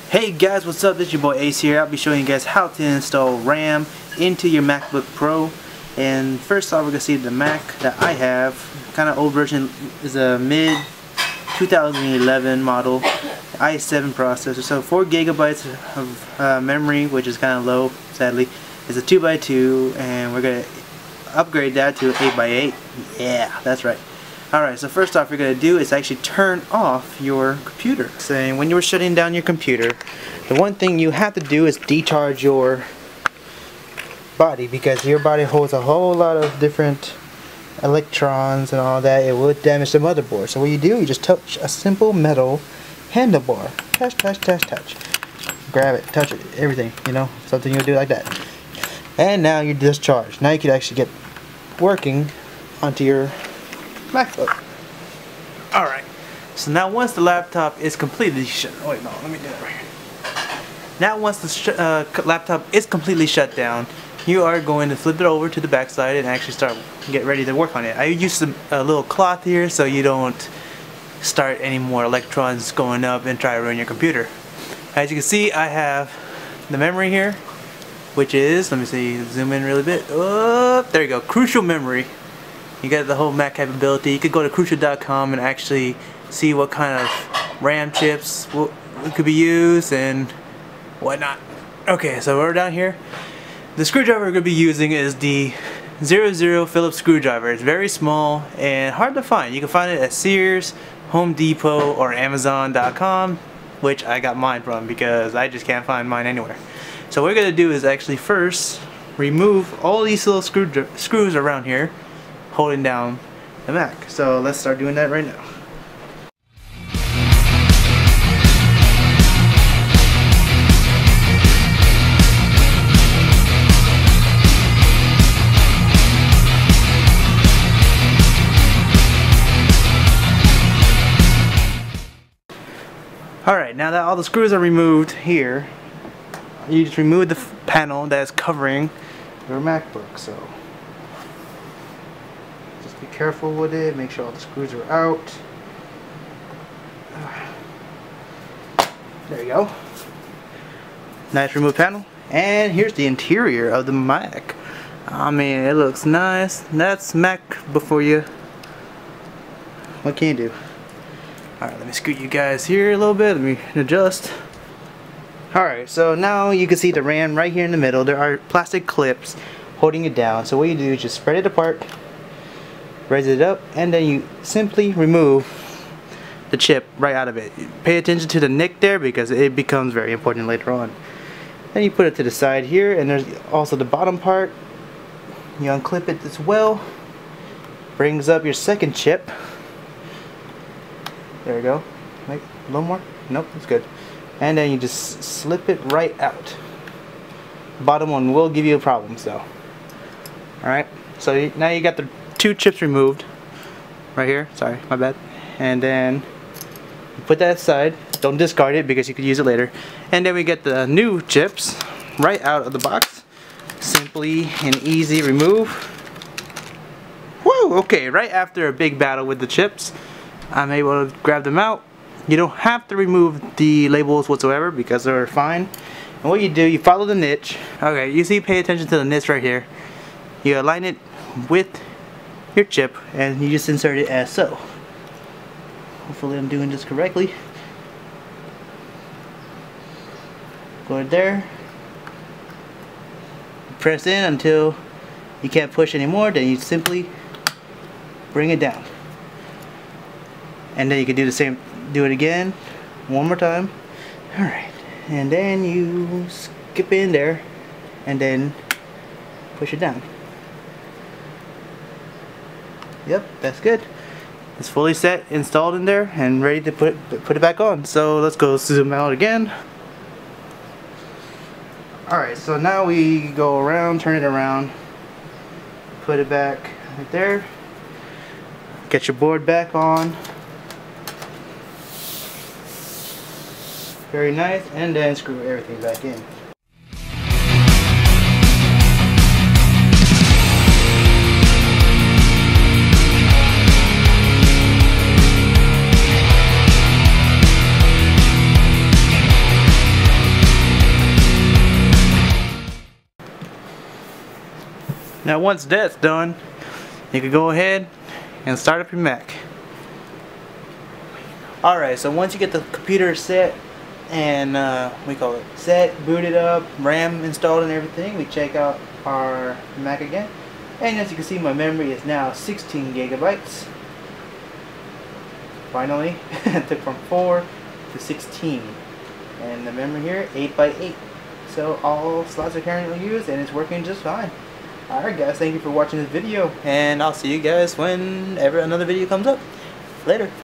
Hey guys, what's up? This is your boy Ace here. I'll be showing you guys how to install RAM into your MacBook Pro. And first off, we're going to see the Mac that I have. Kind of old version, is a mid-2011 model, i7 processor. So 4 gigabytes of memory, which is kind of low, sadly. It's a 2x2, and we're going to upgrade that to 8x8. Yeah, that's right. Alright, so first off, what you're going to do is actually turn off your computer. So when you're shutting down your computer, the one thing you have to do is decharge your body, because your body holds a whole lot of different electrons and all that. It would damage the motherboard. So what you do, you just touch a simple metal handlebar. Touch, touch, touch, touch. Grab it, touch it, everything, you know, something you'll do like that. And now you're discharged. Now you can actually get working onto your MacBook. Alright, so now once the laptop is completely shut, oh wait, no, let me do that right here. Now once the laptop is completely shut down, you are going to flip it over to the back side and actually start get ready to work on it. I use a little cloth here so you don't start any more electrons going up and try to ruin your computer. As you can see, I have the memory here, which is, let me see, zoom in really bit. Oh, there you go, crucial memory. You got the whole Mac capability. You could go to crucial.com and actually see what kind of RAM chips could be used and whatnot. Okay, so we're down here. The screwdriver we're going to be using is the 00 Phillips screwdriver. It's very small and hard to find. You can find it at Sears, Home Depot, or Amazon.com, which I got mine from because I just can't find mine anywhere. So what we're going to do is actually first remove all these little screws around here holding down the Mac. So let's start doing that right now. Alright, now that all the screws are removed here, you just remove the panel that is covering your MacBook. So just be careful with it, make sure all the screws are out. There you go. Nice remove panel. And here's the interior of the Mac. I mean, it looks nice. That's Mac before you. What can you do? Alright, let me scoot you guys here a little bit. Let me adjust. Alright, so now you can see the RAM right here in the middle. There are plastic clips holding it down. So what you do is just spread it apart, raise it up, and then you simply remove the chip right out of it. Pay attention to the nick there because it becomes very important later on. Then you put it to the side here, and there's also the bottom part. You unclip it as well. Brings up your second chip. There we go. Wait, a little more? Nope, that's good. And then you just slip it right out. Bottom one will give you problems though. Alright, so now you got the 2 chips removed. Right here, sorry, my bad. And then you put that aside. Don't discard it because you could use it later. And then we get the new chips right out of the box. Simply and easy remove. Woo! Okay, right after a big battle with the chips, I'm able to grab them out. You don't have to remove the labels whatsoever because they're fine. And what you do, you follow the niche. Okay, you see, pay attention to the niche right here. You align it with your chip and you just insert it as so. Hopefully I'm doing this correctly. Go right there. Press in until you can't push anymore, then you simply bring it down. And then you can do the same, do it again, one more time. Alright, and then you skip in there and then push it down. Yep, that's good. It's fully set, installed in there, and ready to put it back on. So let's go zoom out again. Alright, so now we go around, turn it around, put it back right there. Get your board back on. Very nice, and then screw everything back in. Now once that's done, you can go ahead and start up your Mac. Alright, so once you get the computer set and set, booted up, RAM installed and everything, we check out our Mac again. And as you can see, my memory is now 16 gigabytes. Finally, it took from 4 to 16. And the memory here, 8 by 8. So all slots are currently used and it's working just fine. Alright guys, thank you for watching this video, and I'll see you guys whenever another video comes up. Later.